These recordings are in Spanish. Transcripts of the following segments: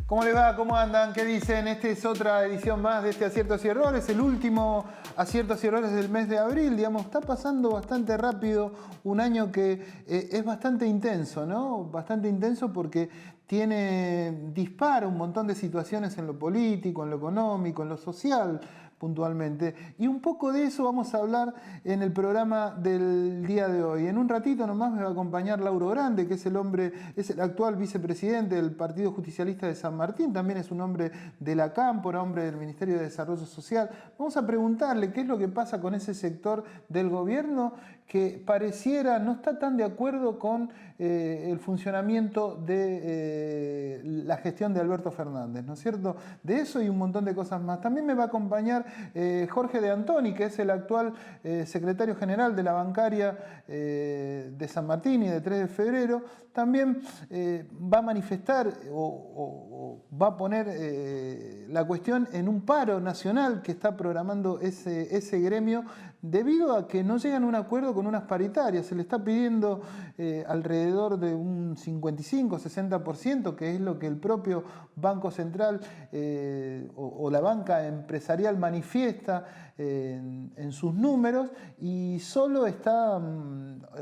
¿Cómo les va? ¿Cómo andan? ¿Qué dicen? Esta es otra edición más de este Aciertos y Errores, el último Aciertos y Errores del mes de abril. Digamos, está pasando bastante rápido, un año que es bastante intenso, ¿no? Bastante intenso porque dispara un montón de situaciones en lo político, en lo económico, en lo social, puntualmente. Y un poco de eso vamos a hablar en el programa del día de hoy. En un ratito nomás me va a acompañar Lauro Grande, que es el actual vicepresidente del Partido Justicialista de San Martín, también es un hombre de la Cámpora, hombre del Ministerio de Desarrollo Social. Vamos a preguntarle qué es lo que pasa con ese sector del gobierno que pareciera no está tan de acuerdo con el funcionamiento de la gestión de Alberto Fernández, ¿no es cierto? De eso y un montón de cosas más. También me va a acompañar Jorge de Antoni, que es el actual secretario general de la bancaria de San Martín y de 3 de febrero. También va a manifestar o va a poner la cuestión en un paro nacional que está programando ese gremio debido a que no llegan a un acuerdo con unas paritarias. Se le está pidiendo alrededor de un 55-60%, que es lo que el propio Banco Central o la banca empresarial manifiesta en sus números, y solo está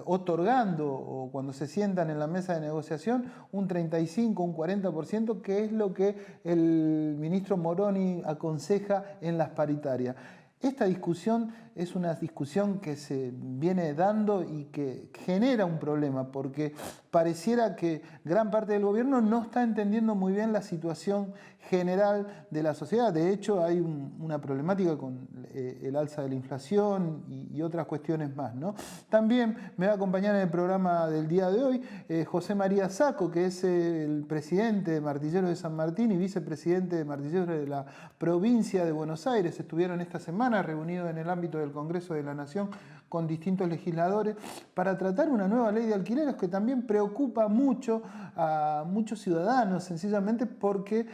otorgando, o cuando se sientan en la mesa de negociación, un 35, un 40%, que es lo que el ministro Moroni aconseja en las paritarias. Esta discusión es una discusión que se viene dando y que genera un problema, porque pareciera que gran parte del gobierno no está entendiendo muy bien la situación general de la sociedad. De hecho, hay una problemática con el alza de la inflación y otras cuestiones más, ¿no? También me va a acompañar en el programa del día de hoy José María Sacco, que es el presidente de Martilleros de San Martín y vicepresidente de Martilleros de la provincia de Buenos Aires. Estuvieron esta semana reunidos en el ámbito del Congreso de la Nación con distintos legisladores para tratar una nueva ley de alquileres que también preocupa mucho a muchos ciudadanos, sencillamente porque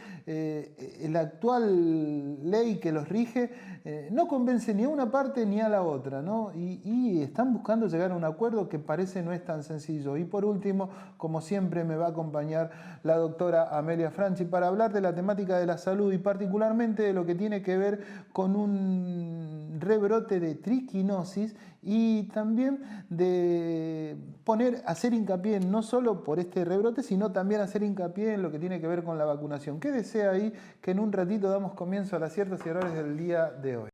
la actual ley que los rige no convence ni a una parte ni a la otra, ¿no? Y están buscando llegar a un acuerdo que parece no es tan sencillo. Y por último, como siempre, me va a acompañar la doctora Amelia Franchi para hablar de la temática de la salud y particularmente de lo que tiene que ver con un rebrote de triquinosis, y también de hacer hincapié no solo por este rebrote, sino también hacer hincapié en lo que tiene que ver con la vacunación. Quédese ahí, que en un ratito damos comienzo a las Aciertos y Errores del día de hoy.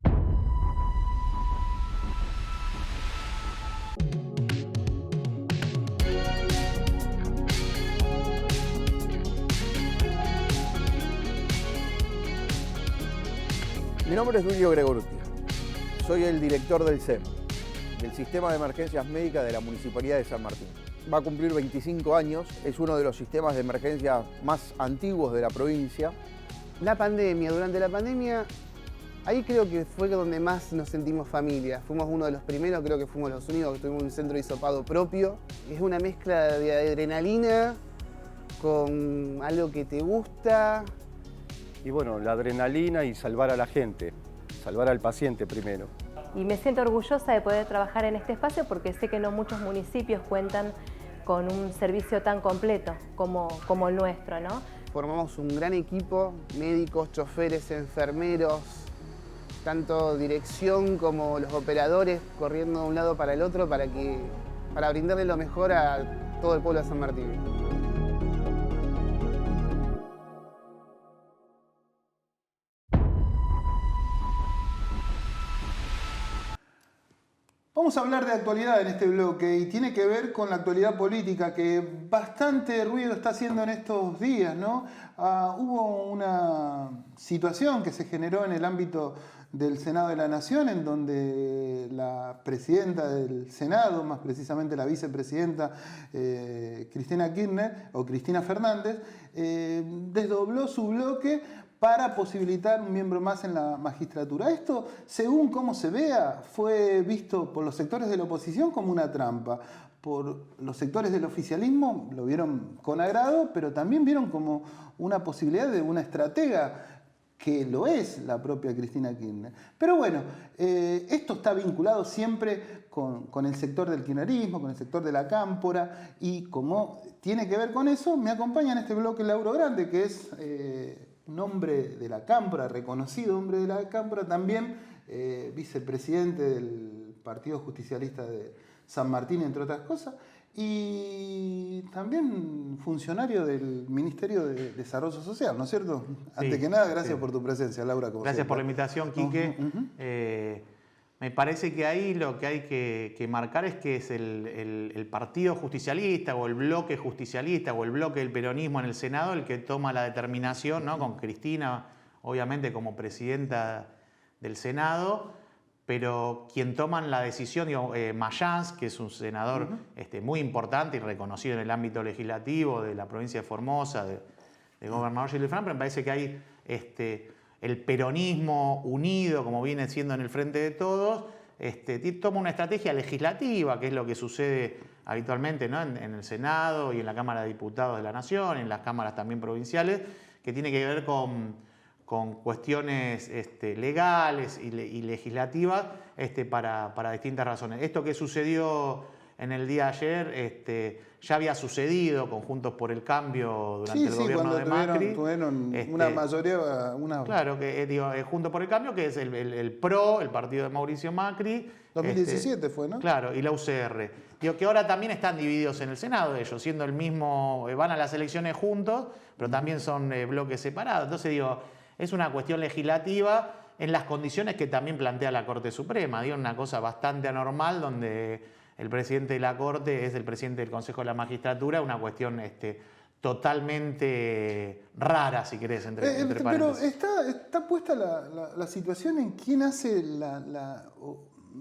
Mi nombre es Duilio Gregoruttia, soy el director del SEM, del Sistema de Emergencias Médicas de la Municipalidad de San Martín. Va a cumplir 25 años, es uno de los sistemas de emergencia más antiguos de la provincia. Durante la pandemia, ahí creo que fue donde más nos sentimos familia. Fuimos uno de los primeros, creo que fuimos los únicos que tuvimos un centro de hisopado propio. Es una mezcla de adrenalina con algo que te gusta. Y bueno, la adrenalina y salvar a la gente, salvar al paciente primero. Y me siento orgullosa de poder trabajar en este espacio porque sé que no muchos municipios cuentan con un servicio tan completo como el nuestro, ¿no? Formamos un gran equipo, médicos, choferes, enfermeros, tanto dirección como los operadores corriendo de un lado para el otro para brindarle lo mejor a todo el pueblo de San Martín. Vamos a hablar de actualidad en este bloque y tiene que ver con la actualidad política que bastante ruido está haciendo en estos días, ¿no? Hubo una situación que se generó en el ámbito del Senado de la Nación, en donde la presidenta del Senado, más precisamente la vicepresidenta Cristina Kirchner o Cristina Fernández, desdobló su bloque para posibilitar un miembro más en la magistratura. Esto, según cómo se vea, fue visto por los sectores de la oposición como una trampa. Por los sectores del oficialismo lo vieron con agrado, pero también vieron como una posibilidad de una estratega que lo es la propia Cristina Kirchner. Pero bueno, esto está vinculado siempre con el sector del kirchnerismo, con el sector de la cámpora, y como tiene que ver con eso, me acompaña en este bloque Lauro Grande, que es un hombre de la cámpora, reconocido hombre de la cámpora, también vicepresidente del Partido Justicialista de San Martín, entre otras cosas, y también funcionario del Ministerio de Desarrollo Social, ¿no es cierto? Antes que nada, gracias por tu presencia, Laura. Gracias por la invitación, Quique. Me parece que ahí lo que hay que marcar es que es el Partido Justicialista o el bloque justicialista o el bloque del peronismo en el Senado el que toma la determinación, ¿no? Con Cristina, obviamente, como presidenta del Senado, pero quien toman la decisión, Mayans, que es un senador muy importante y reconocido en el ámbito legislativo de la provincia de Formosa, de gobernador Gil Fran, pero me parece que hay el peronismo unido, como viene siendo en el Frente de Todos, toma una estrategia legislativa, que es lo que sucede habitualmente, ¿no? en el Senado y en la Cámara de Diputados de la Nación, en las cámaras también provinciales, que tiene que ver con cuestiones legales y legislativas para distintas razones. Esto que sucedió en el día de ayer ya había sucedido con Juntos por el Cambio durante el gobierno de Macri. Tuvieron una mayoría... Claro, que Juntos por el Cambio, que es el PRO, el partido de Mauricio Macri. 2017 fue, ¿no? Claro, y la UCR. Que ahora también están divididos en el Senado, ellos, siendo el mismo, van a las elecciones juntos, pero también son bloques separados. Entonces, es una cuestión legislativa en las condiciones que también plantea la Corte Suprema. Una cosa bastante anormal donde el presidente de la Corte es el presidente del Consejo de la Magistratura, una cuestión totalmente rara, si querés, entre paréntesis. Pero está puesta la situación en quién hace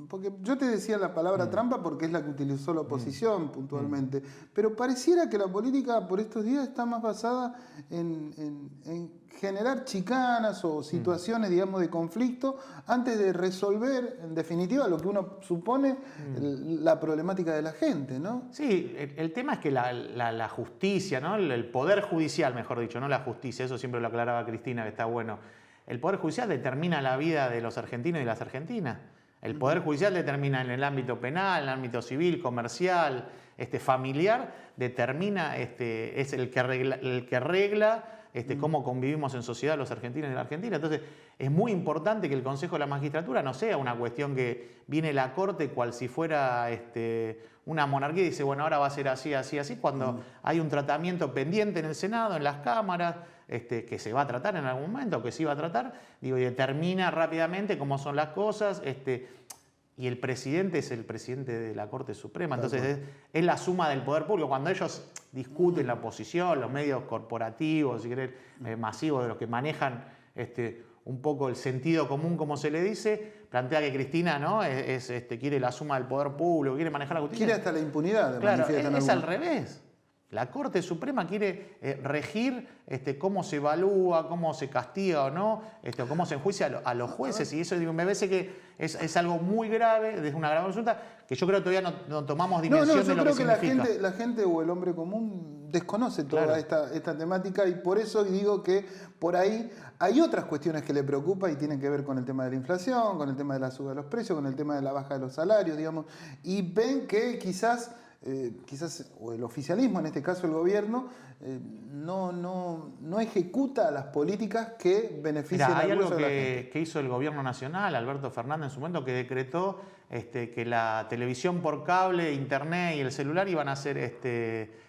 porque yo te decía la palabra trampa porque es la que utilizó la oposición puntualmente, pero pareciera que la política por estos días está más basada en generar chicanas o situaciones, digamos, de conflicto antes de resolver, en definitiva, lo que uno supone la problemática de la gente, ¿no? Sí, el tema es que la justicia, ¿no? El poder judicial, mejor dicho, no la justicia, eso siempre lo aclaraba Cristina, que está bueno. El poder judicial determina la vida de los argentinos y las argentinas. El Poder Judicial determina en el ámbito penal, en el ámbito civil, comercial, familiar, determina, es el que regla cómo convivimos en sociedad los argentinos y la Argentina. Entonces, es muy importante que el Consejo de la Magistratura no sea una cuestión que viene la Corte cual si fuera una monarquía y dice, bueno, ahora va a ser así, así, así, cuando hay un tratamiento pendiente en el Senado, en las cámaras, que se va a tratar en algún momento, que sí va a tratar, y determina rápidamente cómo son las cosas, y el presidente es el presidente de la Corte Suprema, entonces es la suma del poder público. Cuando ellos discuten la oposición, los medios corporativos, si querés, masivos, de los que manejan un poco el sentido común, como se le dice, plantea que Cristina, ¿no? quiere la suma del poder público, quiere manejar la justicia. Quiere hasta la impunidad. Claro, es al revés. La Corte Suprema quiere regir cómo se evalúa, cómo se castiga o no, cómo se enjuicia a los jueces. Y eso me parece que es algo muy grave, es una grave consulta, que yo creo que todavía no tomamos dimensión de lo que significa. Yo creo que la gente o el hombre común desconoce toda esta temática, y por eso digo que por ahí hay otras cuestiones que le preocupan y tienen que ver con el tema de la inflación, con el tema de la suba de los precios, con el tema de la baja de los salarios, digamos, y ven que quizás o el oficialismo, en este caso el gobierno, no ejecuta las políticas que benefician al grueso de la gente. Que hizo el gobierno nacional, Alberto Fernández en su momento, que decretó que la televisión por cable, internet y el celular iban a ser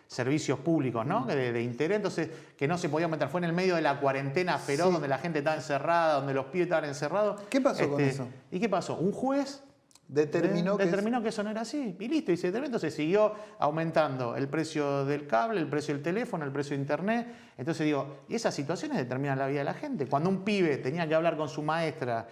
servicios públicos, ¿no? De interés, entonces que no se podía meter. Fue en el medio de la cuarentena feroz, donde la gente estaba encerrada, donde los pibes estaban encerrados. ¿Qué pasó con eso? ¿Y qué pasó? Un juez determinó que eso no era así, y listo, y se determinó. Entonces siguió aumentando el precio del cable, el precio del teléfono, el precio de internet. Entonces y esas situaciones determinan la vida de la gente. Cuando un pibe tenía que hablar con su maestra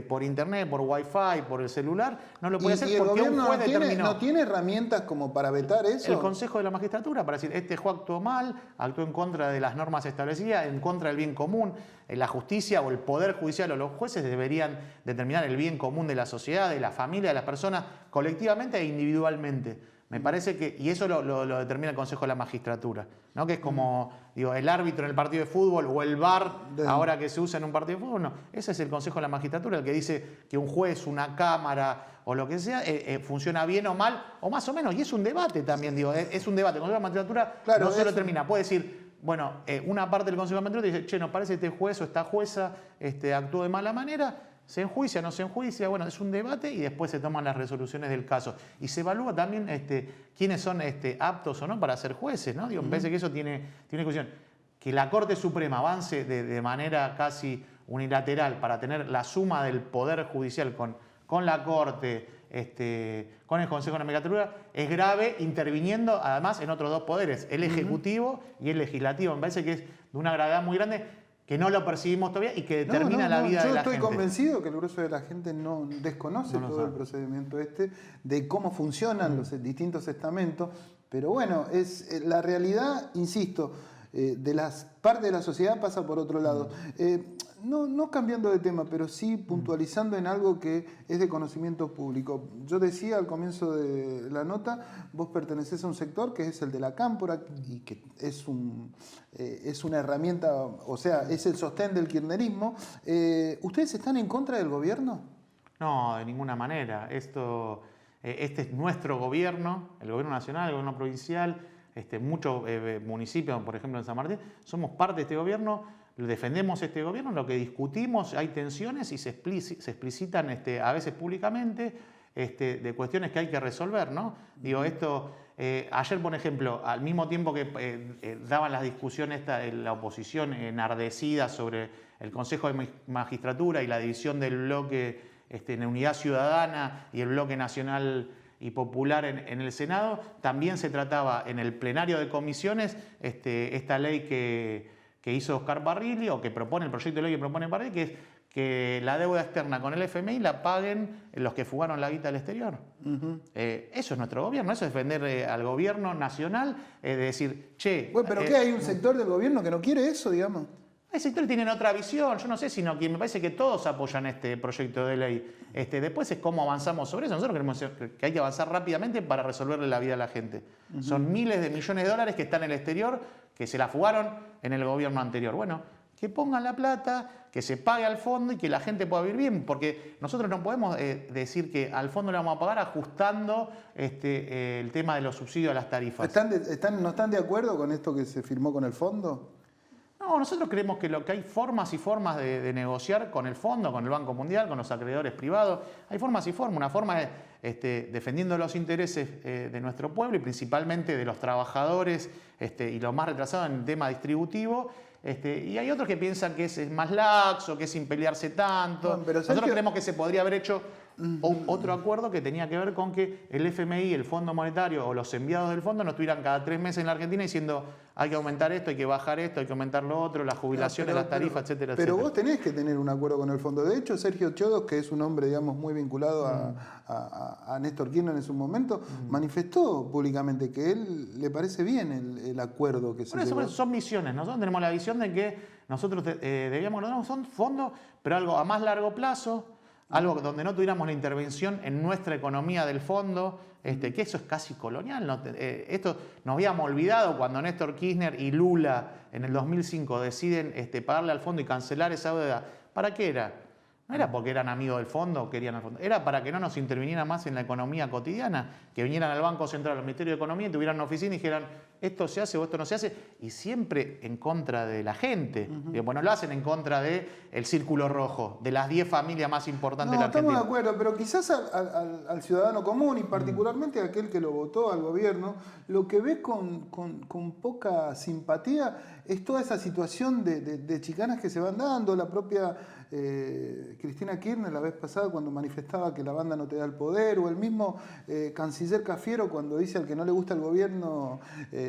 por internet, por wifi, por el celular, no lo podía hacer porque un juez determinó. ¿No tiene herramientas como para vetar eso? El Consejo de la Magistratura para decir, este juez actuó mal, actuó en contra de las normas establecidas, en contra del bien común. La justicia o el Poder Judicial o los jueces deberían determinar el bien común de la sociedad, de la familia, de las personas, colectivamente e individualmente. Me parece que, y eso lo determina el Consejo de la Magistratura, ¿no? Que es como digo, el árbitro en el partido de fútbol o el VAR ahora que se usa en un partido de fútbol. No, ese es el Consejo de la Magistratura, el que dice que un juez, una cámara o lo que sea, funciona bien o mal, o más o menos. Y es un debate también, digo, es un debate. El Consejo de la Magistratura Claro, no se lo termina. Puede decir, bueno, una parte del Consejo de la Magistratura dice, che, nos parece que este juez o esta jueza actuó de mala manera. ¿Se enjuicia, no se enjuicia? Bueno, es un debate y después se toman las resoluciones del caso. Y se evalúa también quiénes son aptos o no para ser jueces, ¿no? Digo, me parece que eso tiene discusión. Que la Corte Suprema avance de manera casi unilateral para tener la suma del Poder Judicial con la Corte, con el Consejo de la Magistratura, es grave, interviniendo además en otros dos poderes, el Ejecutivo y el Legislativo. Me parece que es de una gravedad muy grande, que no lo percibimos todavía y que determina la vida de la gente. Yo estoy convencido que el grueso de la gente no desconoce todo el procedimiento de cómo funcionan los distintos estamentos, pero bueno, es la realidad, insisto, de las partes de la sociedad pasa por otro lado. No cambiando de tema, pero sí puntualizando en algo que es de conocimiento público. Yo decía al comienzo de la nota, vos pertenecés a un sector que es el de la cámpora y que es una herramienta, o sea, es el sostén del kirchnerismo. ¿Ustedes están en contra del gobierno? No, de ninguna manera. Este es nuestro gobierno, el gobierno nacional, el gobierno provincial, muchos municipios, por ejemplo en San Martín, somos parte de este gobierno. Defendemos este gobierno, lo que discutimos, hay tensiones y se explicitan a veces públicamente de cuestiones que hay que resolver, ¿no? Digo, ayer, por ejemplo, al mismo tiempo que daban las discusiones la oposición enardecida sobre el Consejo de Magistratura y la división del bloque en Unidad Ciudadana y el bloque nacional y popular en el Senado, también se trataba en el plenario de comisiones esta ley que hizo Oscar Barrilli, o que propone el proyecto de ley que propone Barrilli, que es que la deuda externa con el FMI la paguen los que fugaron la guita del exterior. Eso es nuestro gobierno, eso es defender al gobierno nacional, de decir, che... Bueno, ¿pero qué? ¿Hay un sector del gobierno que no quiere eso, digamos? Hay sectores que tienen otra visión, yo no sé, sino que me parece que todos apoyan este proyecto de ley. Después es cómo avanzamos sobre eso. Nosotros creemos que hay que avanzar rápidamente para resolverle la vida a la gente. Son miles de millones de dólares que están en el exterior, que se la fugaron en el gobierno anterior. Bueno, que pongan la plata, que se pague al fondo y que la gente pueda vivir bien, porque nosotros no podemos decir que al fondo le vamos a pagar ajustando el tema de los subsidios a las tarifas. ¿No están de acuerdo con esto que se firmó con el fondo? No, nosotros creemos que hay formas y formas de negociar con el fondo, con el Banco Mundial, con los acreedores privados. Hay formas y formas. Una forma es defendiendo los intereses de nuestro pueblo y principalmente de los trabajadores y los más retrasados en el tema distributivo. Y hay otros que piensan que es más laxo, que es sin pelearse tanto. Bueno, pero nosotros creemos que se podría haber hecho otro acuerdo que tenía que ver con que el FMI, el Fondo Monetario o los enviados del fondo no estuvieran cada 3 meses en la Argentina diciendo hay que aumentar esto, hay que bajar esto, hay que aumentar lo otro, las jubilaciones, las tarifas, etcétera, pero etcétera. Vos tenés que tener un acuerdo con el fondo. De hecho, Sergio Chodos, que es un hombre, digamos, muy vinculado a Néstor Kirchner en su momento, manifestó públicamente que él le parece bien el acuerdo que se llevó. Por eso son misiones. Nosotros tenemos la visión de que nosotros debíamos tener un fondo, pero algo a más largo plazo, algo donde no tuviéramos la intervención en nuestra economía del fondo, que eso es casi colonial. Esto nos habíamos olvidado cuando Néstor Kirchner y Lula en el 2005 deciden pagarle al fondo y cancelar esa deuda. ¿Para qué era? No era porque eran amigos del fondo o querían al fondo, era para que no nos interviniera más en la economía cotidiana, que vinieran al Banco Central, al Ministerio de Economía y tuvieran una oficina y dijeran esto se hace o esto no se hace, y siempre en contra de la gente. Bueno, lo hacen en contra del círculo rojo, de las 10 familias más importantes de la Argentina. Estamos de acuerdo, pero quizás al ciudadano común y particularmente a aquel que lo votó al gobierno, lo que ve con poca simpatía es toda esa situación de chicanas que se van dando. La propia Cristina Kirchner la vez pasada cuando manifestaba que la banda no te da el poder, o el mismo canciller Cafiero cuando dice al que no le gusta el gobierno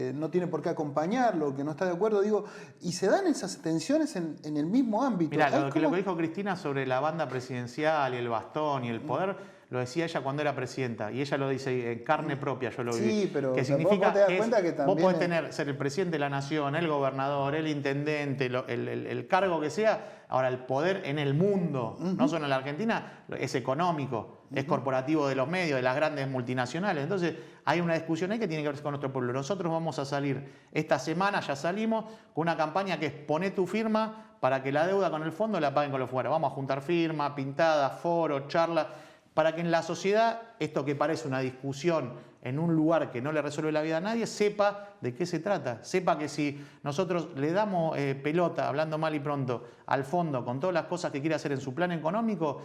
no tiene por qué acompañarlo, que no está de acuerdo, digo, y se dan esas tensiones en el mismo ámbito. Mirá, lo que dijo Cristina sobre la banda presidencial y el bastón y el poder, lo decía ella cuando era presidenta, y ella lo dice en carne propia, yo lo viví. Sí, pero que significa vos te das cuenta que también vos podés ser el presidente de la nación, el gobernador, el intendente, el cargo que sea. Ahora, el poder en el mundo, no solo en la Argentina, es económico. es corporativo de los medios, de las grandes multinacionales. Entonces hay una discusión ahí que tiene que ver con nuestro pueblo. Nosotros vamos a salir esta semana, ya salimos, con una campaña que es poné tu firma para que la deuda con el fondo la paguen con los fuera. Vamos a juntar firmas, pintadas, foros, charlas, para que en la sociedad, esto que parece una discusión en un lugar que no le resuelve la vida a nadie, sepa de qué se trata. Sepa que si nosotros le damos pelota, hablando mal y pronto, al fondo con todas las cosas que quiere hacer en su plan económico,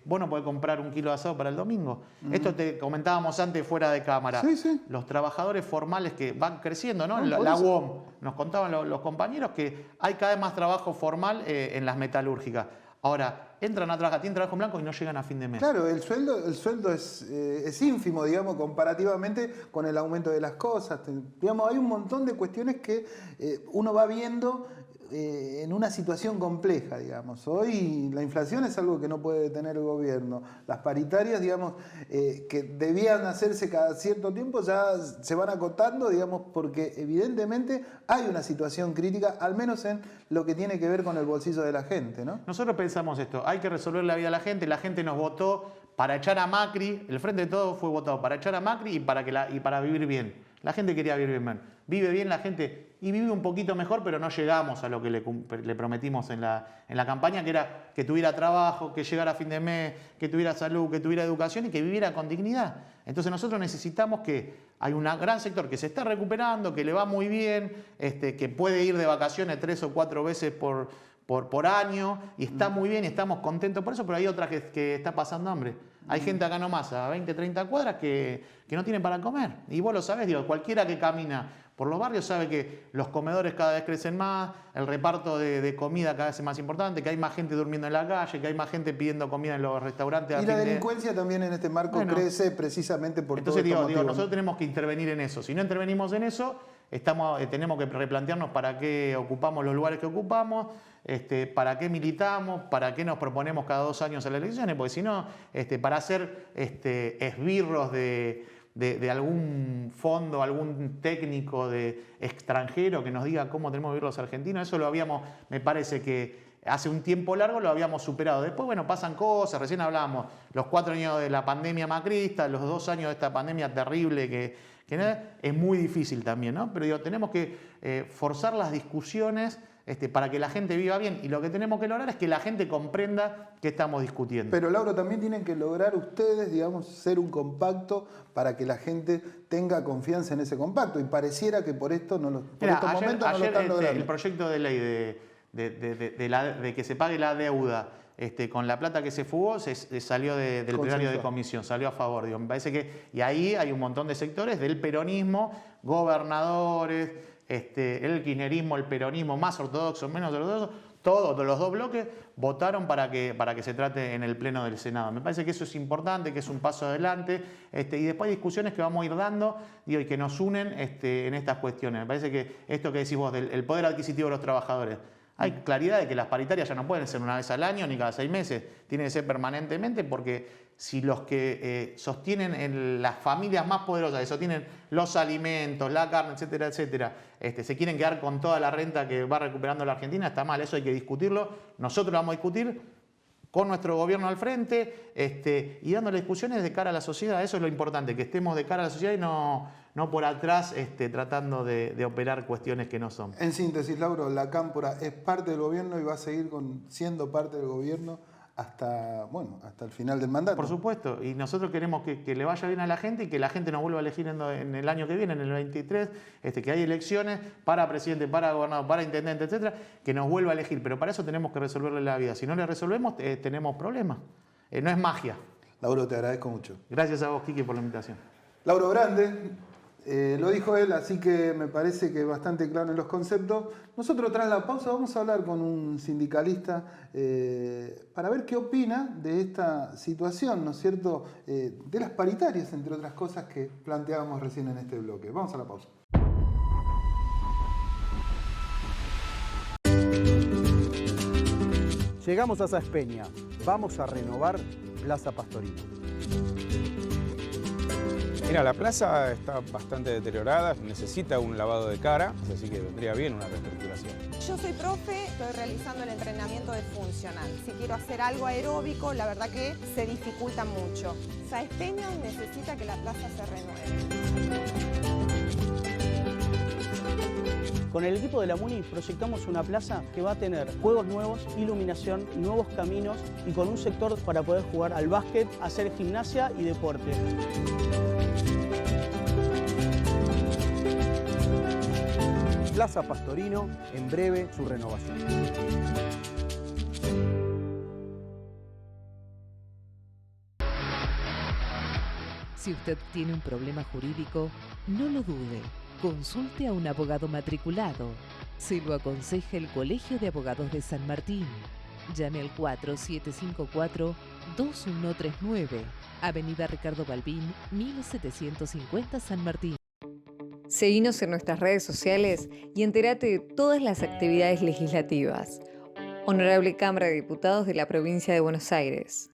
vos no podés comprar un kilo de asado para el domingo. Esto te comentábamos antes fuera de cámara. Sí, sí. Los trabajadores formales que van creciendo, ¿no? No, La UOM, nos contaban los compañeros que hay cada vez más trabajo formal en las metalúrgicas. Ahora, entran a trabajar, tienen trabajo en blanco y no llegan a fin de mes. Claro, el sueldo es ínfimo, digamos, comparativamente con el aumento de las cosas. Digamos, hay un montón de cuestiones que uno va viendo en una situación compleja, digamos. Hoy la inflación es algo que no puede detener el gobierno. Las paritarias, digamos, que debían hacerse cada cierto tiempo ya se van acotando, digamos, porque evidentemente hay una situación crítica, al menos en lo que tiene que ver con el bolsillo de la gente, ¿no? Nosotros pensamos esto, hay que resolver la vida de la gente nos votó para echar a Macri, el Frente de Todos fue votado para echar a Macri y para vivir bien. La gente quería vivir bien. Vive bien la gente y vive un poquito mejor, pero no llegamos a lo que le prometimos en la campaña, que era que tuviera trabajo, que llegara a fin de mes, que tuviera salud, que tuviera educación y que viviera con dignidad. Entonces nosotros necesitamos que hay un gran sector que se está recuperando, que le va muy bien, que puede ir de vacaciones 3 o 4 veces por año y está muy bien y estamos contentos por eso, pero hay otras que está pasando hambre. Hay gente acá nomás, a 20, 30 cuadras, que no tienen para comer. Y vos lo sabés, digo, cualquiera que camina por los barrios sabe que los comedores cada vez crecen más, el reparto de comida cada vez es más importante, que hay más gente durmiendo en la calle, que hay más gente pidiendo comida en los restaurantes. Y la delincuencia también en este marco crece precisamente por todo entonces estos motivos, nosotros tenemos que intervenir en eso. Si no intervenimos en eso, tenemos que replantearnos para qué ocupamos los lugares que ocupamos, para qué militamos, para qué nos proponemos cada 2 años a las elecciones, porque si no, para hacer esbirros de algún fondo, algún técnico extranjero que nos diga cómo tenemos que vivir los argentinos, eso lo habíamos, me parece que hace un tiempo largo lo habíamos superado. Después, bueno, pasan cosas, recién hablábamos, los 4 años de la pandemia macrista, los 2 años de esta pandemia terrible que es muy difícil también, ¿no? Pero digo, tenemos que forzar las discusiones para que la gente viva bien. Y lo que tenemos que lograr es que la gente comprenda qué estamos discutiendo. Pero, Lauro, también tienen que lograr ustedes, digamos, ser un compacto para que la gente tenga confianza en ese compacto. Y pareciera que por estos momentos no lo están logrando. El proyecto de ley de que se pague la deuda con la plata que se fugó, salió del plenario de comisión, salió a favor. Digo, me parece que, y ahí hay un montón de sectores del peronismo, gobernadores, el kirchnerismo, el peronismo, más ortodoxo, menos ortodoxo, todos los 2 bloques votaron para que se trate en el Pleno del Senado. Me parece que eso es importante, que es un paso adelante, y después hay discusiones que vamos a ir dando y que nos unen en estas cuestiones. Me parece que esto que decís vos, del poder adquisitivo de los trabajadores, hay claridad de que las paritarias ya no pueden ser una vez al año ni cada 6 meses, tiene que ser permanentemente, porque si los que sostienen en las familias más poderosas, que sostienen los alimentos, la carne, etcétera, etcétera, se quieren quedar con toda la renta que va recuperando la Argentina, está mal, eso hay que discutirlo. Nosotros lo vamos a discutir con nuestro gobierno al frente y dándole discusiones de cara a la sociedad. Eso es lo importante, que estemos de cara a la sociedad y no por atrás tratando de operar cuestiones que no son. En síntesis, Lauro, la Cámpora es parte del gobierno y va a seguir siendo parte del gobierno hasta el final del mandato. Por supuesto, y nosotros queremos que le vaya bien a la gente y que la gente nos vuelva a elegir en el año que viene, en el 23, que hay elecciones para presidente, para gobernador, para intendente, etcétera, que nos vuelva a elegir. Pero para eso tenemos que resolverle la vida. Si no le resolvemos, tenemos problemas. No es magia. Lauro, te agradezco mucho. Gracias a vos, Quique, por la invitación. Lauro Grande, lo dijo él, así que me parece que bastante claro en los conceptos. Nosotros tras la pausa vamos a hablar con un sindicalista para ver qué opina de esta situación, ¿no es cierto?, de las paritarias, entre otras cosas que planteábamos recién en este bloque. Vamos a la pausa. Llegamos a Saspeña. Vamos a renovar Plaza Pastorino. Mira, la plaza está bastante deteriorada, necesita un lavado de cara, así que vendría bien una reestructuración. Yo soy profe, estoy realizando el entrenamiento de funcional. Si quiero hacer algo aeróbico, la verdad que se dificulta mucho. Sáenz Peña necesita que la plaza se renueve. Con el equipo de la MUNI proyectamos una plaza que va a tener juegos nuevos, iluminación, nuevos caminos y con un sector para poder jugar al básquet, hacer gimnasia y deporte. Plaza Pastorino, en breve su renovación. Si usted tiene un problema jurídico, no lo dude. Consulte a un abogado matriculado. Se lo aconseja el Colegio de Abogados de San Martín. Llame al 4754-2139, Avenida Ricardo Balbín, 1750 San Martín. Seguinos en nuestras redes sociales y entérate de todas las actividades legislativas. Honorable Cámara de Diputados de la Provincia de Buenos Aires.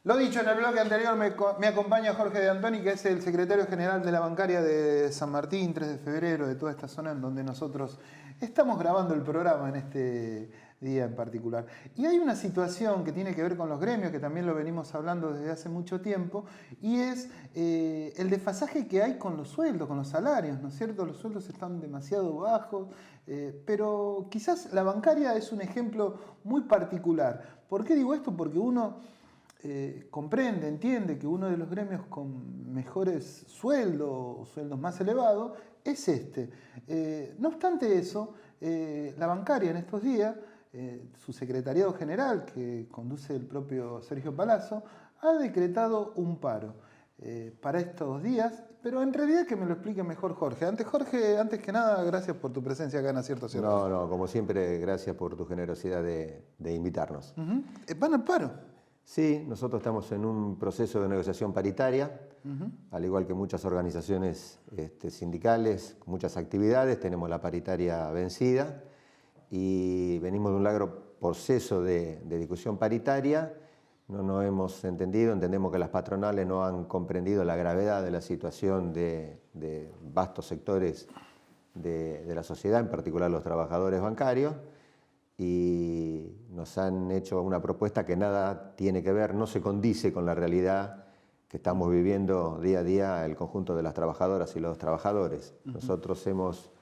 Lo dicho, en el bloque anterior me acompaña Jorge de Antoni, que es el secretario general de la bancaria de San Martín, 3 de febrero, de toda esta zona en donde nosotros estamos grabando el programa en este día en particular. Y hay una situación que tiene que ver con los gremios, que también lo venimos hablando desde hace mucho tiempo, y es el desfasaje que hay con los sueldos, con los salarios, ¿no es cierto? Los sueldos están demasiado bajos, pero quizás la bancaria es un ejemplo muy particular. ¿Por qué digo esto? Porque uno comprende, entiende que uno de los gremios con mejores sueldos, sueldos más elevados, es este. No obstante eso, la bancaria en estos días, su secretariado general, que conduce el propio Sergio Palazzo, ha decretado un paro para estos días, pero en realidad que me lo explique mejor Jorge. Jorge, antes que nada, gracias por tu presencia acá en Acierto Cierto. No, como siempre, gracias por tu generosidad de invitarnos. ¿Van al paro? Sí, nosotros estamos en un proceso de negociación paritaria, al igual que muchas organizaciones sindicales, muchas actividades, tenemos la paritaria vencida y venimos de un largo proceso de discusión paritaria. No nos hemos entendido, entendemos que las patronales no han comprendido la gravedad de la situación de vastos sectores de la sociedad, en particular los trabajadores bancarios, y nos han hecho una propuesta que nada tiene que ver, no se condice con la realidad que estamos viviendo día a día el conjunto de las trabajadoras y los trabajadores. Nosotros hemos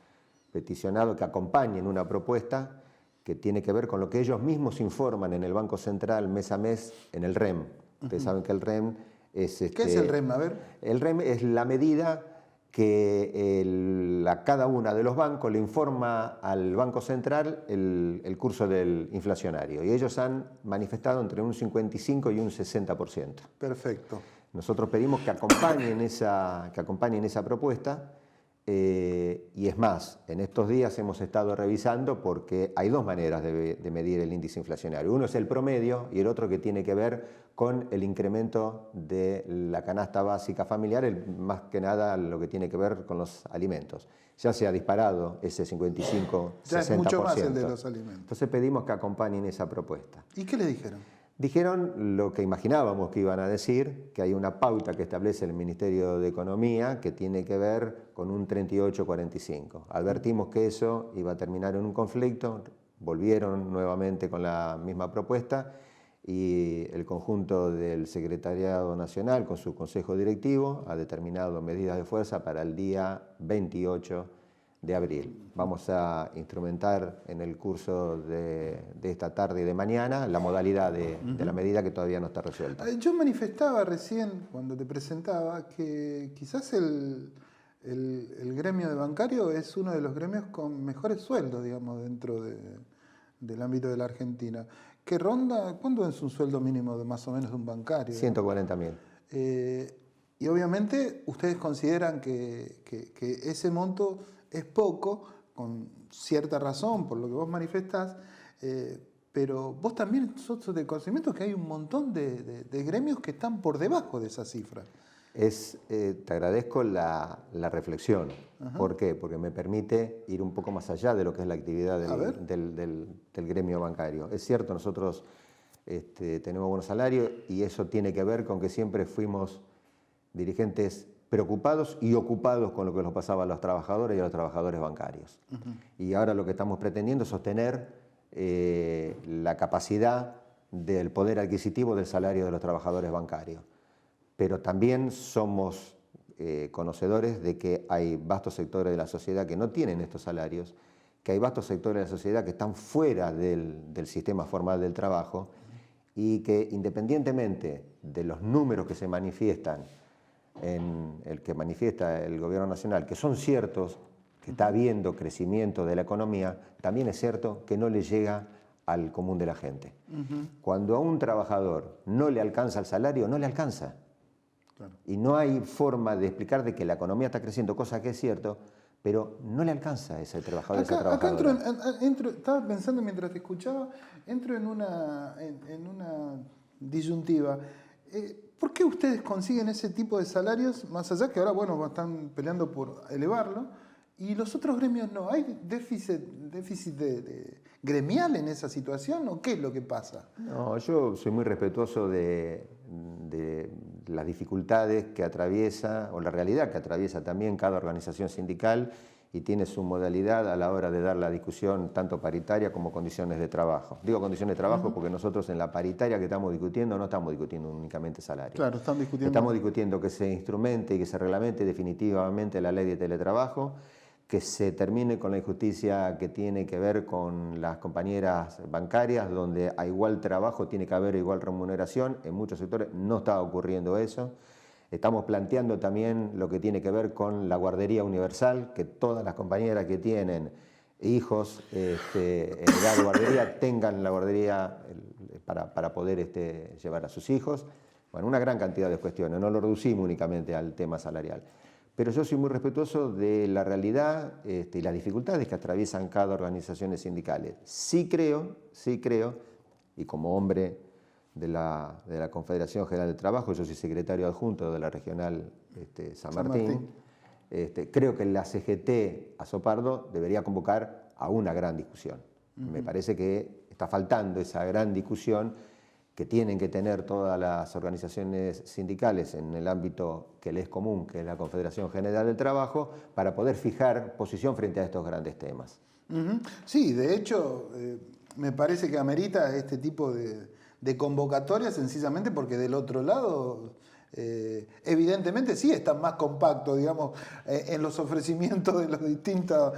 peticionado que acompañen una propuesta que tiene que ver con lo que ellos mismos informan en el Banco Central mes a mes en el REM. Ustedes saben que el REM es... ¿Qué es el REM? A ver. El REM es la medida que cada una de los bancos le informa al Banco Central el curso del inflacionario. Y ellos han manifestado entre un 55 y un 60%. Perfecto. Nosotros pedimos que acompañen esa propuesta. Y es más, en estos días hemos estado revisando porque hay dos maneras de medir el índice inflacionario. Uno es el promedio y el otro que tiene que ver con el incremento de la canasta básica familiar, más que nada lo que tiene que ver con los alimentos. Ya se ha disparado ese 55-60%. Ya es mucho más el de los alimentos. Entonces pedimos que acompañen esa propuesta. ¿Y qué le dijeron? Dijeron lo que imaginábamos que iban a decir, que hay una pauta que establece el Ministerio de Economía que tiene que ver con un 38-45. Advertimos que eso iba a terminar en un conflicto, volvieron nuevamente con la misma propuesta y el conjunto del Secretariado Nacional con su Consejo Directivo ha determinado medidas de fuerza para el día 28 de abril. Vamos a instrumentar en el curso de esta tarde y de mañana la modalidad de la medida que todavía no está resuelta. Yo manifestaba recién, cuando te presentaba, que quizás el gremio de bancario es uno de los gremios con mejores sueldos, digamos, dentro del ámbito de la Argentina. ¿Qué ronda? ¿Cuánto es un sueldo mínimo de más o menos de un bancario? 140.000. Y obviamente ustedes consideran que ese monto es poco, con cierta razón, por lo que vos manifestás, pero vos también sos de conocimiento que hay un montón de gremios que están por debajo de esa cifra. Te agradezco la reflexión. ¿Por qué? Porque me permite ir un poco más allá de lo que es la actividad del gremio bancario. Es cierto, nosotros tenemos buenos salarios y eso tiene que ver con que siempre fuimos dirigentes preocupados y ocupados con lo que nos pasaba a los trabajadores y a los trabajadores bancarios. Y ahora lo que estamos pretendiendo es sostener la capacidad del poder adquisitivo del salario de los trabajadores bancarios. Pero también somos conocedores de que hay vastos sectores de la sociedad que no tienen estos salarios, que hay vastos sectores de la sociedad que están fuera del sistema formal del trabajo y que independientemente de los números que se manifiestan en el que manifiesta el Gobierno Nacional, que son ciertos, que está habiendo crecimiento de la economía, también es cierto que no le llega al común de la gente. Cuando a un trabajador no le alcanza el salario, no le alcanza. Claro. Y no hay forma de explicar de que la economía está creciendo, cosa que es cierto, pero no le alcanza a ese trabajador, esa trabajadora. Acá estaba pensando mientras te escuchaba, entro en una disyuntiva. ¿Por qué ustedes consiguen ese tipo de salarios, más allá que ahora, bueno, están peleando por elevarlo, y los otros gremios no? ¿Hay déficit gremial en esa situación o qué es lo que pasa? No, yo soy muy respetuoso de las dificultades que atraviesa, o la realidad que atraviesa también cada organización sindical y tiene su modalidad a la hora de dar la discusión tanto paritaria como condiciones de trabajo. Digo condiciones de trabajo porque nosotros en la paritaria que estamos discutiendo no estamos discutiendo únicamente salario. Claro, estamos discutiendo que se instrumente y que se reglamente definitivamente la ley de teletrabajo, que se termine con la injusticia que tiene que ver con las compañeras bancarias, donde a igual trabajo tiene que haber igual remuneración. En muchos sectores no está ocurriendo eso. Estamos planteando también lo que tiene que ver con la guardería universal, que todas las compañeras que tienen hijos en edad de guardería tengan la guardería para poder llevar a sus hijos. Bueno, una gran cantidad de cuestiones, no lo reducimos únicamente al tema salarial. Pero yo soy muy respetuoso de la realidad y las dificultades que atraviesan cada organización sindical. Sí creo, y como hombre de la Confederación General del Trabajo, yo soy secretario adjunto de la Regional San Martín. Creo que la CGT Azopardo debería convocar a una gran discusión. Me parece que está faltando esa gran discusión que tienen que tener todas las organizaciones sindicales en el ámbito que les es común, que es la Confederación General del Trabajo, para poder fijar posición frente a estos grandes temas. Sí, de hecho, me parece que amerita este tipo de convocatorias sencillamente porque del otro lado, evidentemente sí están más compactos, digamos, en los ofrecimientos de los distintos